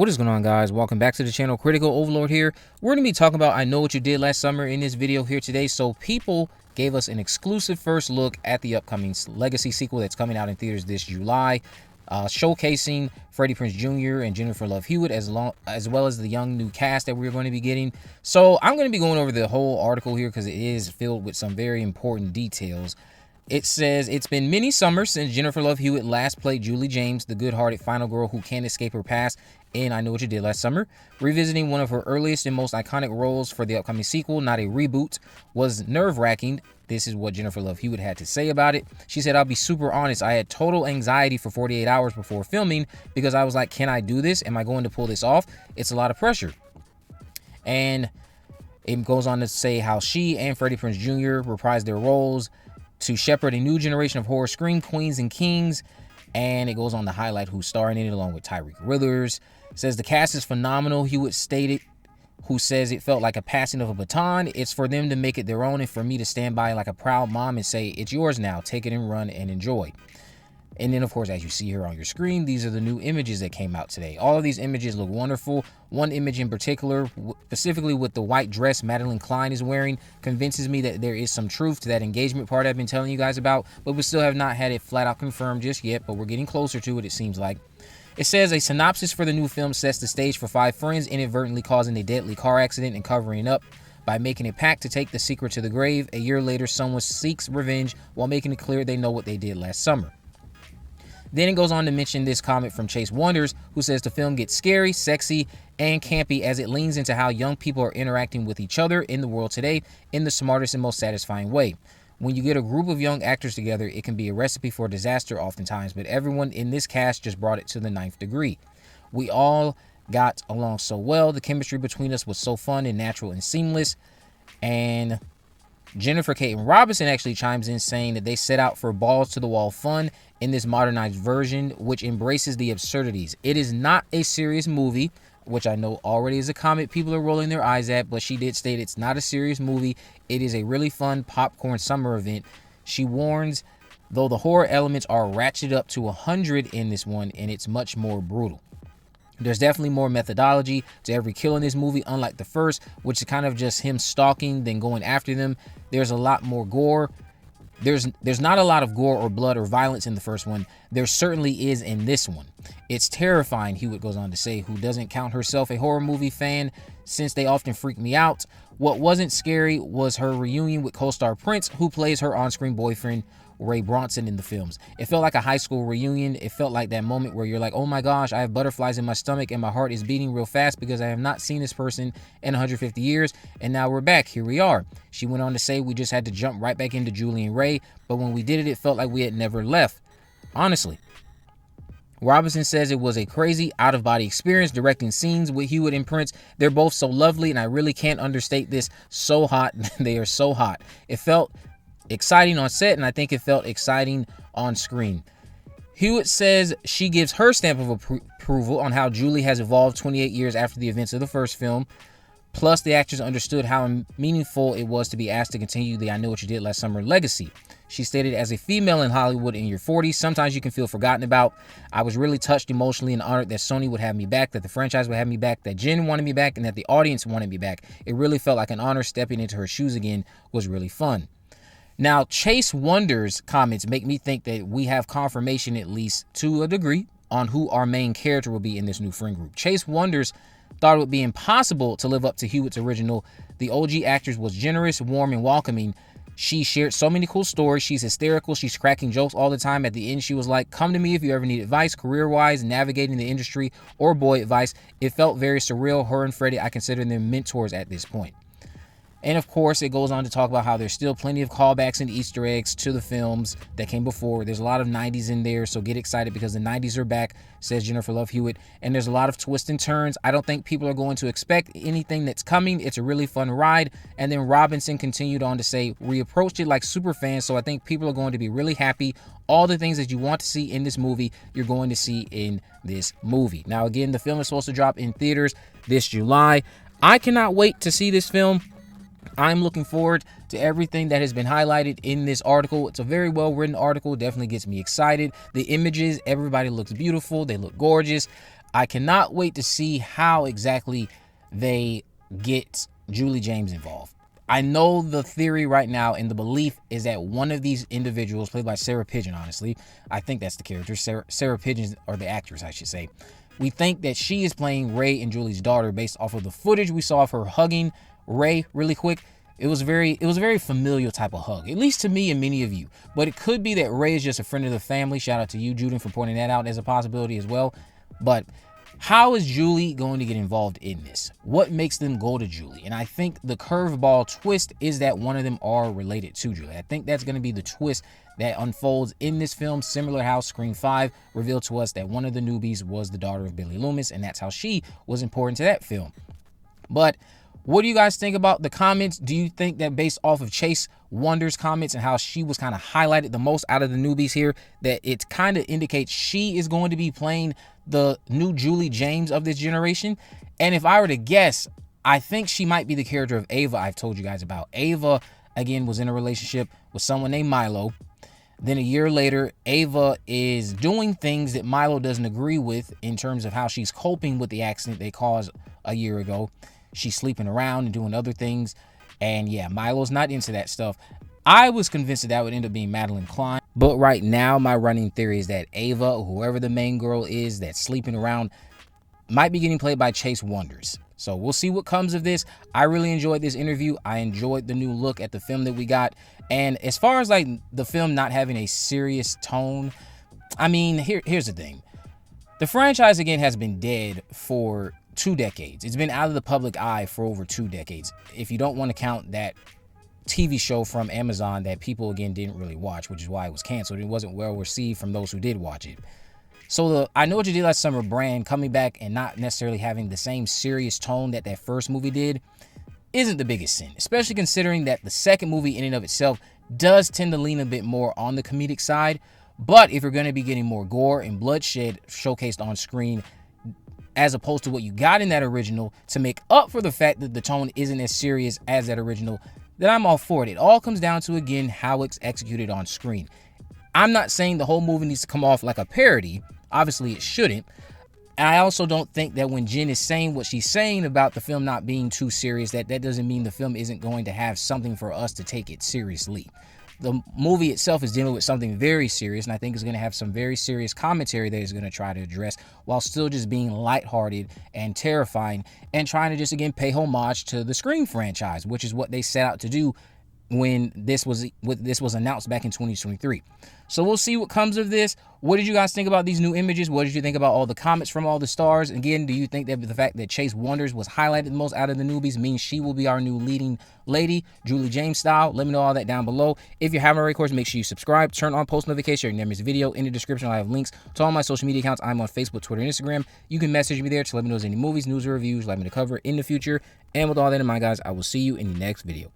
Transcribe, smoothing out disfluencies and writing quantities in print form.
What is going on, guys? Welcome back to the channel. Critical Overlord here. We're going to be talking about I Know What You Did Last Summer in this video here today. So people gave us an exclusive first look at the upcoming Legacy sequel that's coming out in theaters this July, showcasing Freddie Prinze Jr. and Jennifer Love Hewitt as well as the young new cast that we're going to be getting. So I'm going to be going over the whole article here because it is filled with some very important details. It says, it's been many summers since Jennifer Love Hewitt last played Julie James, the good-hearted final girl who can't escape her past in I Know What You Did Last Summer. Revisiting one of her earliest and most iconic roles for the upcoming sequel, not a reboot, was nerve-wracking. This is what Jennifer Love Hewitt had to say about it. She said, "I'll be super honest, I had total anxiety for 48 hours before filming because I was like, can I do this? Am I going to pull this off? It's a lot of pressure." And it goes on to say how she and Freddie Prinze Jr. reprised their roles to shepherd a new generation of horror screen queens and kings. And it goes on to highlight who's starring in it along with Tyreek Withers. It says the cast is phenomenal, Hewitt stated, who says it felt like a passing of a baton. It's for them to make it their own and for me to stand by like a proud mom and say, it's yours now, take it and run and enjoy. And then, of course, as you see here on your screen, these are the new images that came out today. All of these images look wonderful. One image in particular, specifically with the white dress Madeline Klein is wearing, convinces me that there is some truth to that engagement part I've been telling you guys about, but we still have not had it flat out confirmed just yet, but we're getting closer to it, it seems like. It says, a synopsis for the new film sets the stage for 5 friends inadvertently causing a deadly car accident and covering up by making a pact to take the secret to the grave. A year later, someone seeks revenge while making it clear they know what they did last summer. Then it goes on to mention this comment from Chase Wonders, who says the film gets scary, sexy, and campy as it leans into how young people are interacting with each other in the world today in the smartest and most satisfying way. When you get a group of young actors together, it can be a recipe for disaster oftentimes, but everyone in this cast just brought it to the 9th degree. We all got along so well. The chemistry between us was so fun and natural and seamless. And Jennifer Caton Robinson actually chimes in saying that they set out for balls-to-the-wall fun in this modernized version, which embraces the absurdities. It is not a serious movie, which I know already is a comment people are rolling their eyes at, but she did state it's not a serious movie. It is a really fun popcorn summer event. She warns, though the horror elements are ratcheted up to 100 in this one, and it's much more brutal. There's definitely more methodology to every kill in this movie, unlike the first, which is kind of just him stalking, then going after them. There's a lot more gore. There's not a lot of gore or blood or violence in the first one. There certainly is in this one. It's terrifying, Hewitt goes on to say, who doesn't count herself a horror movie fan since they often freak me out. What wasn't scary was her reunion with co-star Prince, who plays her on-screen boyfriend, Ray Bronson, in the films. It felt like a high school reunion. It felt like that moment where you're like, oh my gosh, I have butterflies in my stomach and my heart is beating real fast because I have not seen this person in 150 years, and now we're back. Here we are. She went on to say we just had to jump right back into Julie and Ray, but when we did it, it felt like we had never left. Honestly. Robinson says it was a crazy, out-of-body experience directing scenes with Hewitt and Prince. They're both so lovely, and I really can't understate this. So hot. They are so hot. It felt exciting on set, and I think it felt exciting on screen. Hewitt says she gives her stamp of approval on how Julie has evolved 28 years after the events of the first film. Plus, the actors understood how meaningful it was to be asked to continue the I Know What You Did Last Summer legacy. She stated, as a female in Hollywood in your 40s, sometimes you can feel forgotten about. I was really touched emotionally and honored that Sony would have me back, that the franchise would have me back, that Jen wanted me back, and that the audience wanted me back. It really felt like an honor. Stepping into her shoes again was really fun. Now, Chase Wonders' comments make me think that we have confirmation, at least to a degree, on who our main character will be in this new friend group. Chase Wonders thought it would be impossible to live up to Hewitt's original. The OG actress was generous, warm, and welcoming. She shared so many cool stories. She's hysterical. She's cracking jokes all the time. At the end, she was like, come to me if you ever need advice, career-wise, navigating the industry, or boy advice. It felt very surreal. Her and Freddie, I consider them mentors at this point. And of course, it goes on to talk about how there's still plenty of callbacks and Easter eggs to the films that came before. There's a lot of 90s in there, so get excited because the 90s are back, says Jennifer Love Hewitt. And there's a lot of twists and turns. I don't think people are going to expect anything that's coming. It's a really fun ride. And then Robinson continued on to say, we approached it like super fans, so I think people are going to be really happy. All the things that you want to see in this movie, you're going to see in this movie. Now, again, the film is supposed to drop in theaters this July. I cannot wait to see this film. I'm looking forward to everything that has been highlighted in this article. It's a very well written article. Definitely gets me excited. The images, everybody looks beautiful. They look gorgeous. I cannot wait to see how exactly they get Julie James involved. I know the theory right now, and the belief is that one of these individuals, played by Sarah Pigeon, honestly, I think that's the character, Sarah Pigeon, or the actress, I should say. We think that she is playing Ray and Julie's daughter based off of the footage we saw of her hugging Ray really quick. It was a very familiar type of hug, at least to me and many of you. But it could be that Ray is just a friend of the family. Shout out to you, Juden, for pointing that out as a possibility as well. But how is Julie going to get involved in this? What makes them go to Julie? And I think the curveball twist is that one of them are related to Julie. I think that's going to be the twist that unfolds in this film, similar to how Scream 5 revealed to us that one of the newbies was the daughter of Billy Loomis, and that's how she was important to that film. But what do you guys think about the comments? Do you think that based off of Chase Wonder's comments and how she was kind of highlighted the most out of the newbies here, that it kind of indicates she is going to be playing the new Julie James of this generation? And if I were to guess, I think she might be the character of Ava I've told you guys about. Ava, again, was in a relationship with someone named Milo. Then a year later, Ava is doing things that Milo doesn't agree with in terms of how she's coping with the accident they caused a year ago. She's sleeping around and doing other things. And yeah, Milo's not into that stuff. I was convinced that would end up being Madeline Klein. But right now, my running theory is that Ava, whoever the main girl is that's sleeping around, might be getting played by Chase Wonders. So we'll see what comes of this. I really enjoyed this interview. I enjoyed the new look at the film that we got. And as far as like the film not having a serious tone, I mean, here's the thing. The franchise, again, has been dead for 2 decades. It's been out of the public eye for over 2 decades. If you don't want to count that TV show from Amazon that people, again, didn't really watch, which is why it was canceled. It wasn't well received from those who did watch it. So the I Know What You Did Last Summer brand coming back and not necessarily having the same serious tone that first movie did isn't the biggest sin, especially considering that the second movie in and of itself does tend to lean a bit more on the comedic side. But if you're going to be getting more gore and bloodshed showcased on screen, as opposed to what you got in that original, to make up for the fact that the tone isn't as serious as that original, then I'm all for it. It all comes down to, again, how it's executed on screen. I'm not saying the whole movie needs to come off like a parody. Obviously, it shouldn't. And I also don't think that when Jen is saying what she's saying about the film not being too serious, that doesn't mean the film isn't going to have something for us to take it seriously. The movie itself is dealing with something very serious, and I think it's going to have some very serious commentary that it's going to try to address while still just being lighthearted and terrifying and trying to just, again, pay homage to the Scream franchise, which is what they set out to do when this was announced back in 2023. So we'll see what comes of this. What did you guys think about these new images? What did you think about all the comments from all the stars? Again, do you think that the fact that Chase Wonders was highlighted the most out of the newbies means she will be our new leading lady, Julie James style? Let me know all that down below. If you haven't already, of course, make sure you subscribe, turn on post notifications, so you never miss a video. In the description, I have links to all my social media accounts. I'm on Facebook, Twitter, and Instagram. You can message me there to let me know if there's any movies, news, or reviews you'd like me to cover in the future. And with all that in mind, guys, I will see you in the next video.